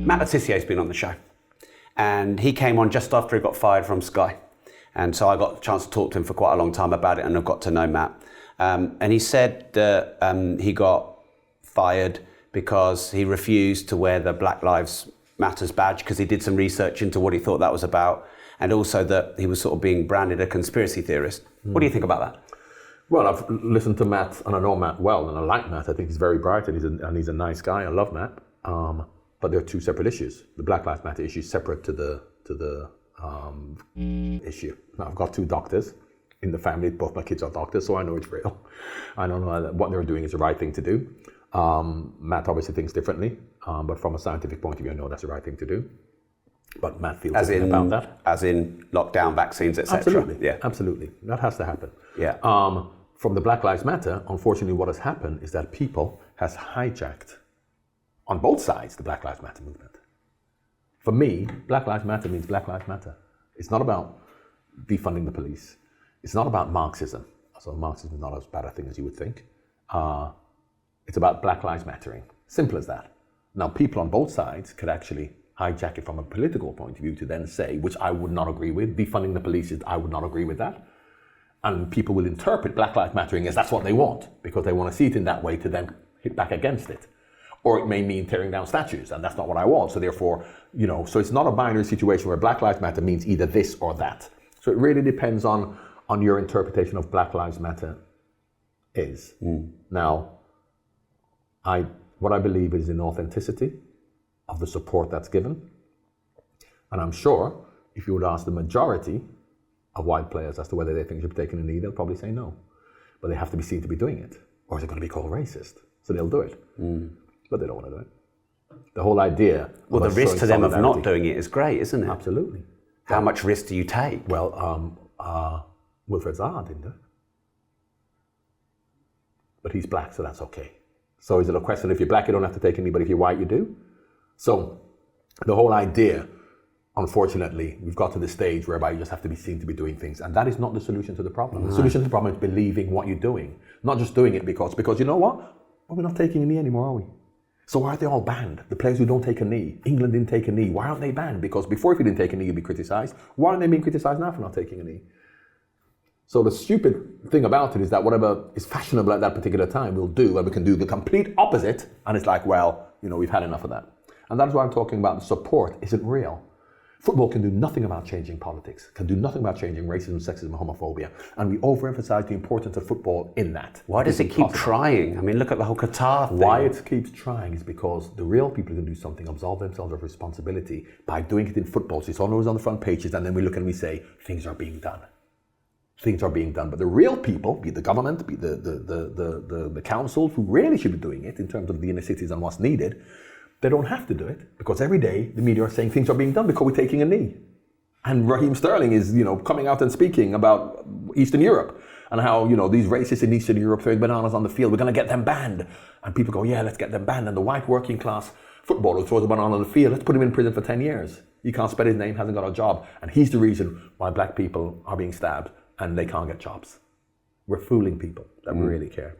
Matt Le Tissier's been on the show, and he came on just after he got fired from Sky. And so I got a chance to talk to him for quite a long time about it, and I've got to know Matt. And he said that he got fired because he refused to wear the Black Lives Matters badge because he did some research into what he thought that was about, and also that he was sort of being branded a conspiracy theorist. What do you think about that? Well, I've listened to Matt, and I know Matt well, and I like Matt. I think he's very bright, and he's a nice guy. I love Matt. But they're two separate issues. The Black Lives Matter issue is separate to the issue. Now, I've got two doctors in the family. Both my kids are doctors, so I know it's real. I don't know that what they're doing is the right thing to do. Matt obviously thinks differently, but from a scientific point of view, I know that's the right thing to do. But Matt feels about that. As in lockdown, vaccines, etc. Absolutely, yeah, absolutely. That has to happen. Yeah. From the Black Lives Matter, unfortunately, what has happened is that people has hijacked, on both sides, the Black Lives Matter movement. For me, Black Lives Matter means Black Lives Matter. It's not about defunding the police. It's not about Marxism. So Marxism is not as bad a thing as you would think. It's about Black Lives Mattering. Simple as that. Now, people on both sides could actually hijack it from a political point of view to then say, which I would not agree with, defunding the police, I would not agree with that. And people will interpret Black Lives Mattering as that's what they want, because they want to see it in that way to then hit back against it. Or it may mean tearing down statues, and that's not what I want. So therefore, so it's not a binary situation where Black Lives Matter means either this or that. So it really depends on your interpretation of Black Lives Matter is. Now, what I believe is in authenticity of the support that's given. And I'm sure if you would ask the majority of white players as to whether they think they should be taking a knee, they'll probably say no. But they have to be seen to be doing it, or is it going to be called racist? So they'll do it. But they don't want to do it. The whole idea. Well, the risk to them of not doing it is great, isn't it? Absolutely. How much risk do you take? Well, Wilfred Zaha didn't do it. But he's black, so that's okay. So is it a question, if you're black, you don't have to take any, but if you're white, you do? So the whole idea, unfortunately, we've got to the stage whereby you just have to be seen to be doing things. And that is not the solution to the problem. The solution to the problem is believing what you're doing. Not just doing it because you know what? Well, we're not taking a knee anymore, are we? So why are they all banned? The players who don't take a knee. England didn't take a knee. Why aren't they banned? Because before, if you didn't take a knee, you'd be criticised. Why aren't they being criticised now for not taking a knee? So the stupid thing about it is that whatever is fashionable at that particular time, we'll do, and we can do the complete opposite. And it's like, well, we've had enough of that. And that's why I'm talking about the support isn't real. Football can do nothing about changing politics, can do nothing about changing racism, sexism, and homophobia. And we overemphasize the importance of football in that. Why does it keep trying? I mean, look at the whole Qatar thing. Why it keeps trying is because the real people who can do something absolve themselves of responsibility by doing it in football. So it's always on the front pages, and then we look and we say, things are being done. Things are being done. But the real people, be it the government, be it the council, who really should be doing it in terms of the inner cities and what's needed, they don't have to do it, because every day the media are saying things are being done because we're taking a knee. And Raheem Sterling is, coming out and speaking about Eastern Europe and how, these racists in Eastern Europe throwing bananas on the field, we're going to get them banned. And people go, yeah, let's get them banned. And the white working class footballer who throws a banana on the field, let's put him in prison for 10 years. You can't spell his name, hasn't got a job. And he's the reason why black people are being stabbed and they can't get jobs. We're fooling people that really care.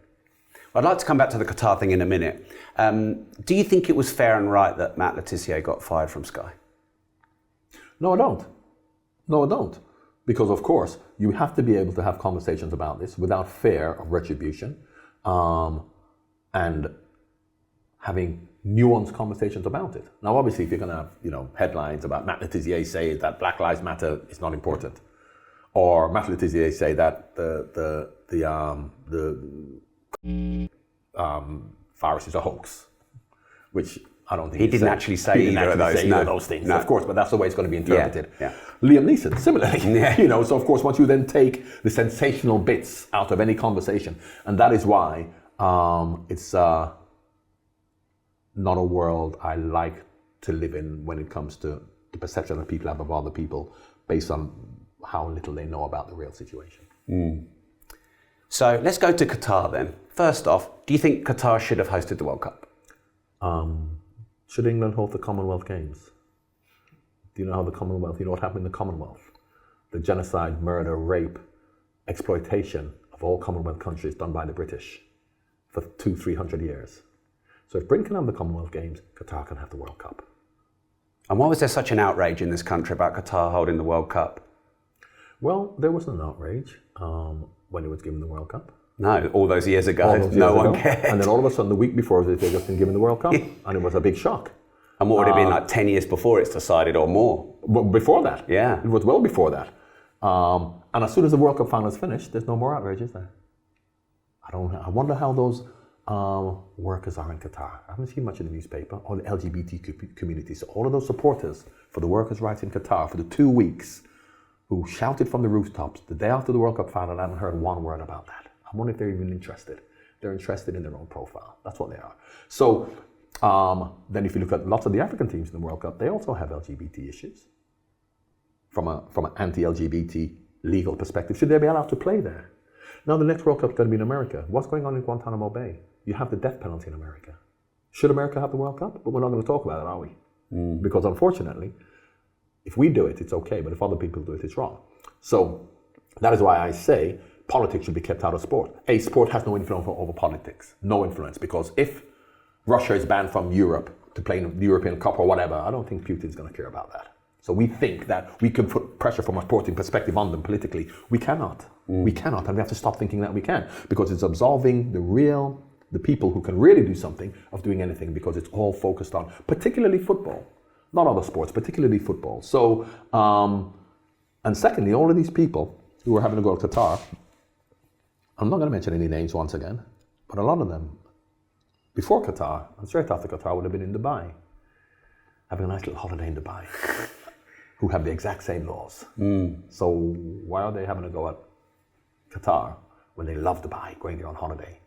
I'd like to come back to the Qatar thing in a minute. Do you think it was fair and right that Matt Le Tissier got fired from Sky? No, I don't. No, I don't. Because, of course, you have to be able to have conversations about this without fear of retribution, and having nuanced conversations about it. Now, obviously, if you're going to have, headlines about Matt Le Tissier say that Black Lives Matter is not important, or Matt Le Tissier say that the virus is a hoax, which I don't think he didn't actually say either of those things. No. Of course, but that's the way it's going to be interpreted. Yeah. Liam Neeson, similarly, so of course, once you then take the sensational bits out of any conversation, and that is why it's not a world I like to live in when it comes to the perception that people have of other people based on how little they know about the real situation. So let's go to Qatar then. First off, do you think Qatar should have hosted the World Cup? Should England host the Commonwealth Games? Do you know how what happened in the Commonwealth? The genocide, murder, rape, exploitation of all Commonwealth countries done by the British for 200-300 years. So if Britain can have the Commonwealth Games, Qatar can have the World Cup. And why was there such an outrage in this country about Qatar holding the World Cup? Well, there was an outrage when it was given the World Cup. No, all those years ago, All those no years one ago. cared. And then all of a sudden, the week before, they just been given the World Cup, and it was a big shock. And what would it have been like 10 years before it's decided or more? But before that, Yeah. it was well before that. And as soon as the World Cup final is finished, there's no more outrage, is there? I wonder how those workers are in Qatar. I haven't seen much in the newspaper, or the LGBT community. So all of those supporters for the workers' rights in Qatar for the 2 weeks who shouted from the rooftops the day after the World Cup final, I haven't heard one word about that. I wonder if they're even interested. They're interested in their own profile. That's what they are. So then if you look at lots of the African teams in the World Cup, they also have LGBT issues. From an anti-LGBT legal perspective, should they be allowed to play there? Now the next World Cup is going to be in America. What's going on in Guantanamo Bay? You have the death penalty in America. Should America have the World Cup? But we're not going to talk about it, are we? Because unfortunately, if we do it, it's okay. But if other people do it, it's wrong. So that is why I say politics should be kept out of sport. Sport has no influence over politics. No influence. Because if Russia is banned from Europe to play in the European Cup or whatever, I don't think Putin's going to care about that. So we think that we can put pressure from a sporting perspective on them politically. We cannot. We cannot, and we have to stop thinking that we can, because it's absolving the people who can really do something of doing anything, because it's all focused on, particularly football, not other sports, particularly football. So, and secondly, all of these people who are having to go to Qatar, I'm not going to mention any names once again, but a lot of them, before Qatar and straight after Qatar, would have been in Dubai, having a nice little holiday in Dubai. Who have the exact same laws. So why are they having to go at Qatar when they love Dubai, going there on holiday?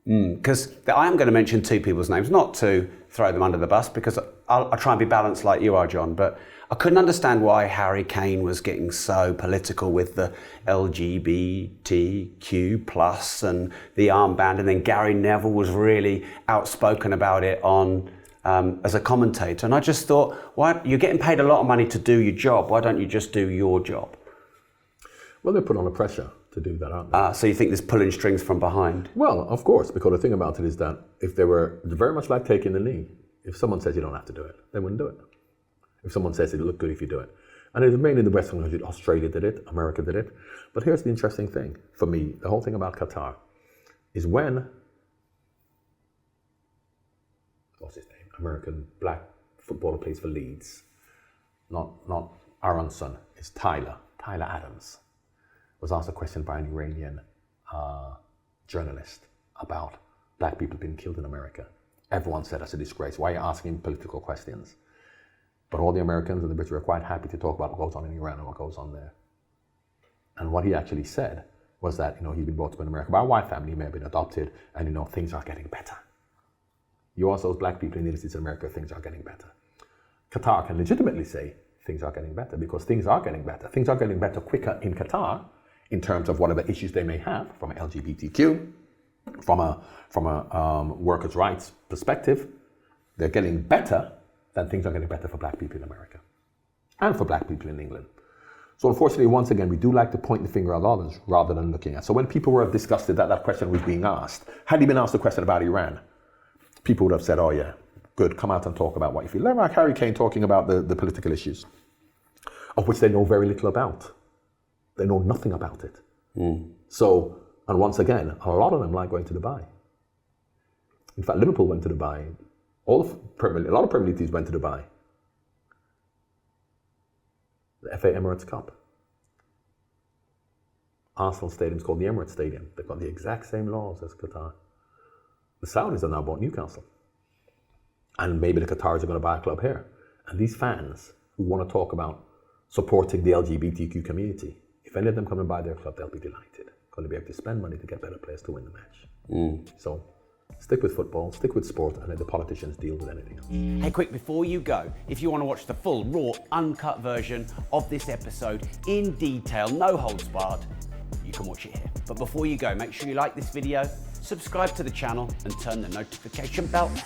Because I am going to mention two people's names, not to throw them under the bus, because I'll try and be balanced like you are, John, but I couldn't understand why Harry Kane was getting so political with the LGBTQ plus and the armband, and then Gary Neville was really outspoken about it on as a commentator. And I just thought, why, you're getting paid a lot of money to do your job, why don't you just do your job? Well, they're put under pressure to do that, aren't they? So you think there's pulling strings from behind? Well, of course, because the thing about it is that if they were very much like taking the knee, if someone says you don't have to do it, they wouldn't do it. If someone says it'll look good if you do it. And it's mainly the Western countries. Australia did it, America did it. But here's the interesting thing for me, the whole thing about Qatar is when, what's his name? American black footballer plays for Leeds. Not Aronson, it's Tyler Adams. Was asked a question by an Iranian journalist about black people being killed in America. Everyone said that's a disgrace. Why are you asking political questions? But all the Americans and the British were quite happy to talk about what goes on in Iran and what goes on there. And what he actually said was that, he'd been brought up in America by a white family, he may have been adopted, and things are getting better. You ask those black people in the United States of America, things are getting better. Qatar can legitimately say things are getting better, because things are getting better. Things are getting better quicker in Qatar in terms of whatever issues they may have from LGBTQ, from a workers' rights perspective. They're getting better than things are getting better for black people in America and for black people in England. So unfortunately, once again, we do like to point the finger at others rather than looking at. So when people were disgusted that that question was being asked, had he been asked a question about Iran, people would have said, oh yeah, good, come out and talk about what you feel. Like Harry Kane talking about the political issues, of which they know very little about. They know nothing about it. So, and once again, a lot of them like going to Dubai. In fact, Liverpool went to Dubai. A lot of Premier League teams went to Dubai. The FA Emirates Cup. Arsenal Stadium's called the Emirates Stadium. They've got the exact same laws as Qatar. The Saudis have now bought Newcastle. And maybe the Qataris are going to buy a club here. And these fans who want to talk about supporting the LGBTQ community, if any of them come and buy their club, they'll be delighted. Going to be able to spend money to get better players to win the match. So stick with football, stick with sport, and let the politicians deal with anything else. Hey, quick, before you go, if you want to watch the full, raw, uncut version of this episode in detail, no holds barred, you can watch it here. But before you go, make sure you like this video, subscribe to the channel, and turn the notification bell on.